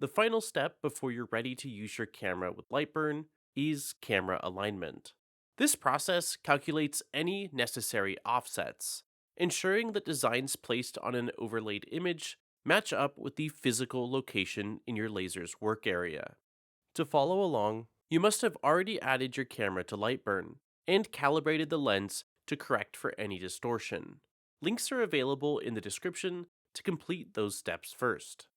The final step before you're ready to use your camera with LightBurn is camera alignment. This process calculates any necessary offsets, ensuring that designs placed on an overlaid image match up with the physical location in your laser's work area. To follow along, you must have already added your camera to LightBurn and calibrated the lens to correct for any distortion. Links are available in the description to complete those steps first.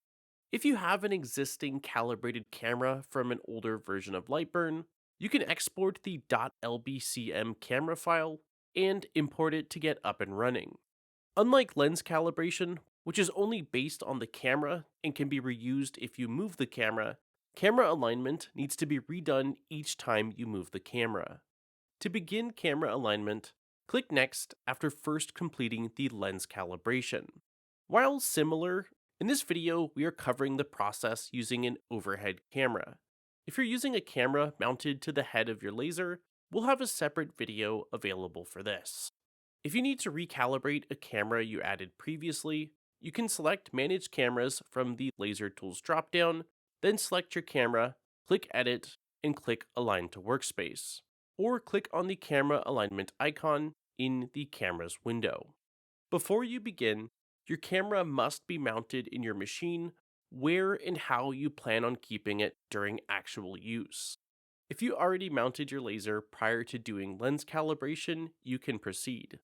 If you have an existing calibrated camera from an older version of LightBurn, you can export the .lbcm camera file and import it to get up and running. Unlike lens calibration, which is only based on the camera and can be reused if you move the camera, camera alignment needs to be redone each time you move the camera. To begin camera alignment, click Next after first completing the lens calibration. While similar, in this video we are covering the process using an overhead camera. If you're using a camera mounted to the head of your laser, we'll have a separate video available for this. If you need to recalibrate a camera you added previously, you can select Manage Cameras from the Laser Tools dropdown, then select your camera, click Edit, and click Align to Workspace, or click on the camera alignment icon in the Cameras window. Before you begin, your camera must be mounted in your machine where and how you plan on keeping it during actual use. If you already mounted your laser prior to doing lens calibration, you can proceed.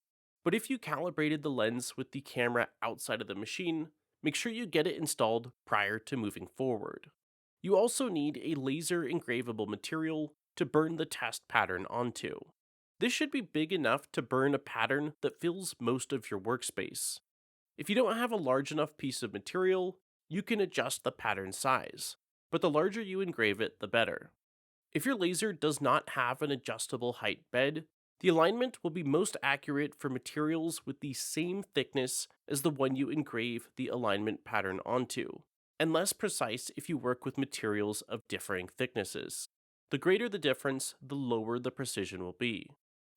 But if you calibrated the lens with the camera outside of the machine, make sure you get it installed prior to moving forward. You also need a laser engravable material to burn the test pattern onto. This should be big enough to burn a pattern that fills most of your workspace. If you don't have a large enough piece of material, you can adjust the pattern size, but the larger you engrave it, the better. If your laser does not have an adjustable height bed, the alignment will be most accurate for materials with the same thickness as the one you engrave the alignment pattern onto, and less precise if you work with materials of differing thicknesses. The greater the difference, the lower the precision will be.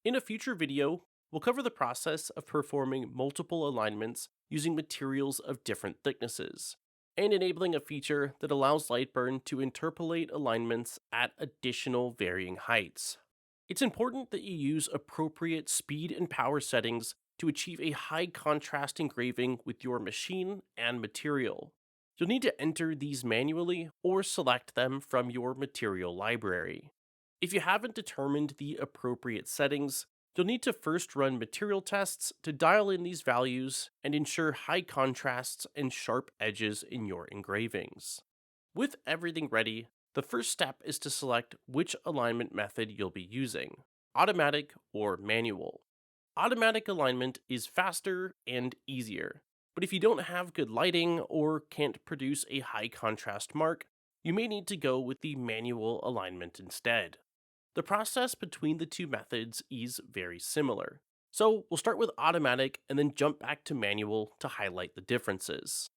In a future video, we'll cover the process of performing multiple alignments using materials of different thicknesses, and enabling a feature that allows LightBurn to interpolate alignments at additional varying heights. It's important that you use appropriate speed and power settings to achieve a high contrast engraving with your machine and material. You'll need to enter these manually or select them from your material library. If you haven't determined the appropriate settings, you'll need to first run material tests to dial in these values and ensure high contrasts and sharp edges in your engravings. With everything ready, the first step is to select which alignment method you'll be using, automatic or manual. Automatic alignment is faster and easier, but if you don't have good lighting or can't produce a high contrast mark, you may need to go with the manual alignment instead. The process between the two methods is very similar, so we'll start with automatic and then jump back to manual to highlight the differences.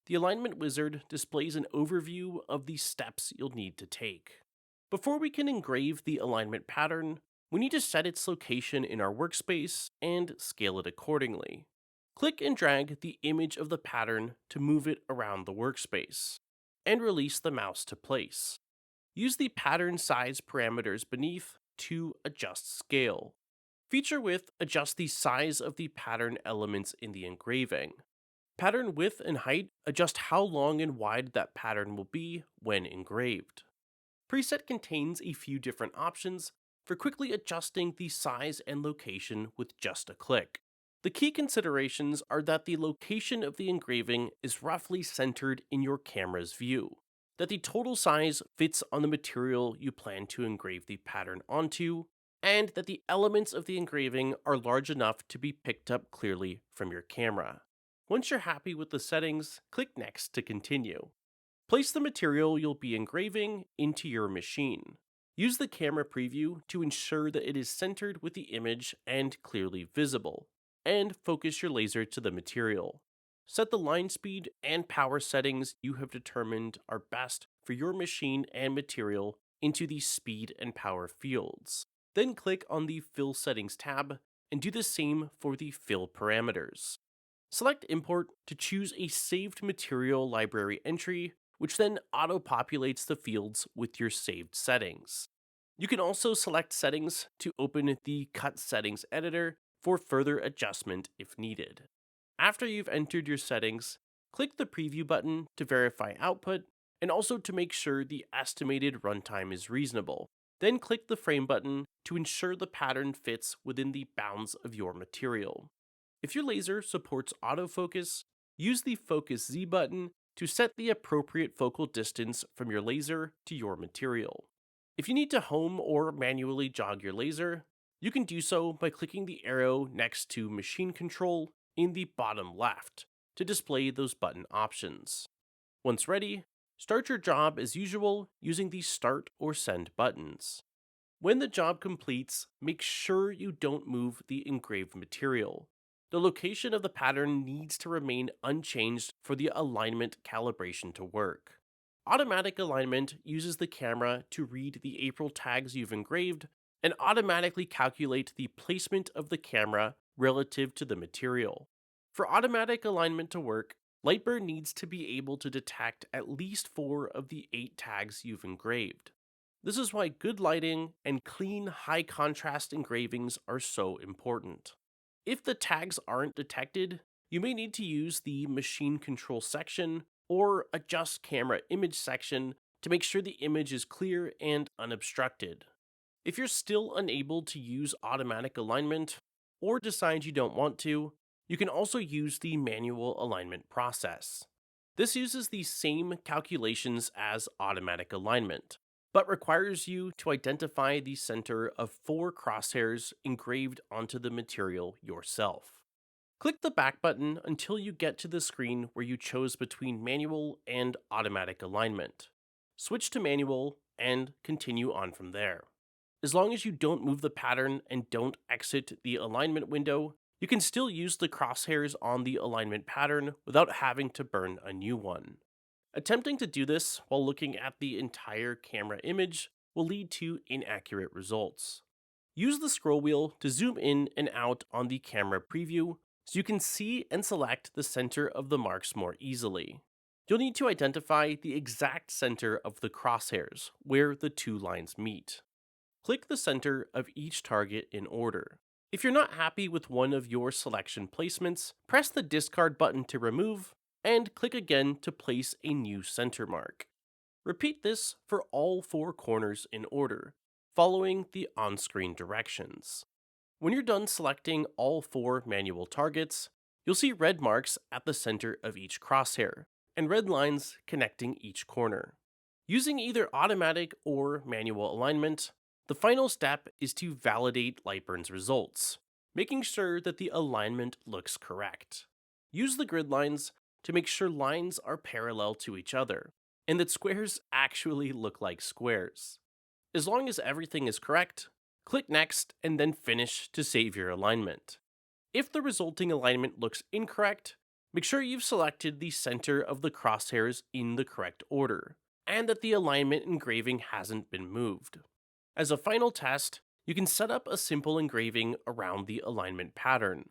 The alignment wizard displays an overview of the steps you'll need to take. Before we can engrave the alignment pattern, we need to set its location in our workspace and scale it accordingly. Click and drag the image of the pattern to move it around the workspace, and release the mouse to place. Use the pattern size parameters beneath to adjust scale. Feature width adjusts the size of the pattern elements in the engraving. Pattern width and height adjust how long and wide that pattern will be when engraved. Preset contains a few different options for quickly adjusting the size and location with just a click. The key considerations are that the location of the engraving is roughly centered in your camera's view, that the total size fits on the material you plan to engrave the pattern onto, and that the elements of the engraving are large enough to be picked up clearly from your camera. Once you're happy with the settings, click Next to continue. Place the material you'll be engraving into your machine. Use the camera preview to ensure that it is centered with the image and clearly visible, and focus your laser to the material. Set the line speed and power settings you have determined are best for your machine and material into the speed and power fields. Then click on the Fill Settings tab and do the same for the fill parameters. Select Import to choose a saved material library entry, which then auto-populates the fields with your saved settings. You can also select settings to open the Cut Settings editor for further adjustment if needed. After you've entered your settings, click the Preview button to verify output and also to make sure the estimated runtime is reasonable. Then click the Frame button to ensure the pattern fits within the bounds of your material. If your laser supports autofocus, use the Focus Z button to set the appropriate focal distance from your laser to your material. If you need to home or manually jog your laser, you can do so by clicking the arrow next to Machine Control in the bottom left to display those button options. Once ready, start your job as usual using the Start or Send buttons. When the job completes, make sure you don't move the engraved material. The location of the pattern needs to remain unchanged for the alignment calibration to work. Automatic alignment uses the camera to read the April tags you've engraved and automatically calculate the placement of the camera relative to the material. For automatic alignment to work, LightBurn needs to be able to detect at least 4 of the 8 tags you've engraved. This is why good lighting and clean, high-contrast engravings are so important. If the tags aren't detected, you may need to use the Machine Control section or Adjust Camera Image section to make sure the image is clear and unobstructed. If you're still unable to use automatic alignment, or decide you don't want to, you can also use the manual alignment process. This uses the same calculations as automatic alignment, but requires you to identify the center of 4 crosshairs engraved onto the material yourself. Click the back button until you get to the screen where you chose between manual and automatic alignment. Switch to manual and continue on from there. As long as you don't move the pattern and don't exit the alignment window, you can still use the crosshairs on the alignment pattern without having to burn a new one. Attempting to do this while looking at the entire camera image will lead to inaccurate results. Use the scroll wheel to zoom in and out on the camera preview so you can see and select the center of the marks more easily. You'll need to identify the exact center of the crosshairs, where the 2 lines meet. Click the center of each target in order. If you're not happy with one of your selection placements, press the discard button to remove, and click again to place a new center mark. Repeat this for all 4 corners in order, following the on-screen directions. When you're done selecting all 4 manual targets, you'll see red marks at the center of each crosshair, and red lines connecting each corner. Using either automatic or manual alignment, the final step is to validate LightBurn's results, making sure that the alignment looks correct. Use the grid lines to make sure lines are parallel to each other, and that squares actually look like squares. As long as everything is correct, click Next and then Finish to save your alignment. If the resulting alignment looks incorrect, make sure you've selected the center of the crosshairs in the correct order, and that the alignment engraving hasn't been moved. As a final test, you can set up a simple engraving around the alignment pattern.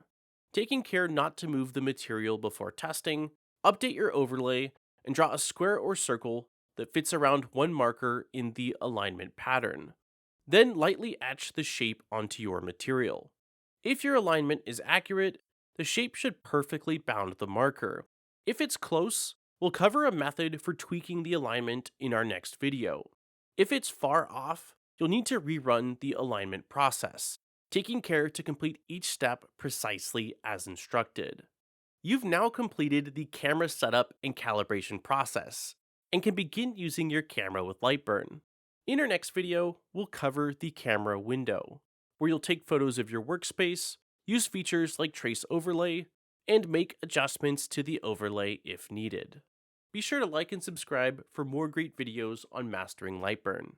Taking care not to move the material before testing, update your overlay, and draw a square or circle that fits around one marker in the alignment pattern. Then lightly etch the shape onto your material. If your alignment is accurate, the shape should perfectly bound the marker. If it's close, we'll cover a method for tweaking the alignment in our next video. If it's far off, you'll need to rerun the alignment process, taking care to complete each step precisely as instructed. You've now completed the camera setup and calibration process, and can begin using your camera with LightBurn. In our next video, we'll cover the camera window, where you'll take photos of your workspace, use features like trace overlay, and make adjustments to the overlay if needed. Be sure to like and subscribe for more great videos on mastering LightBurn.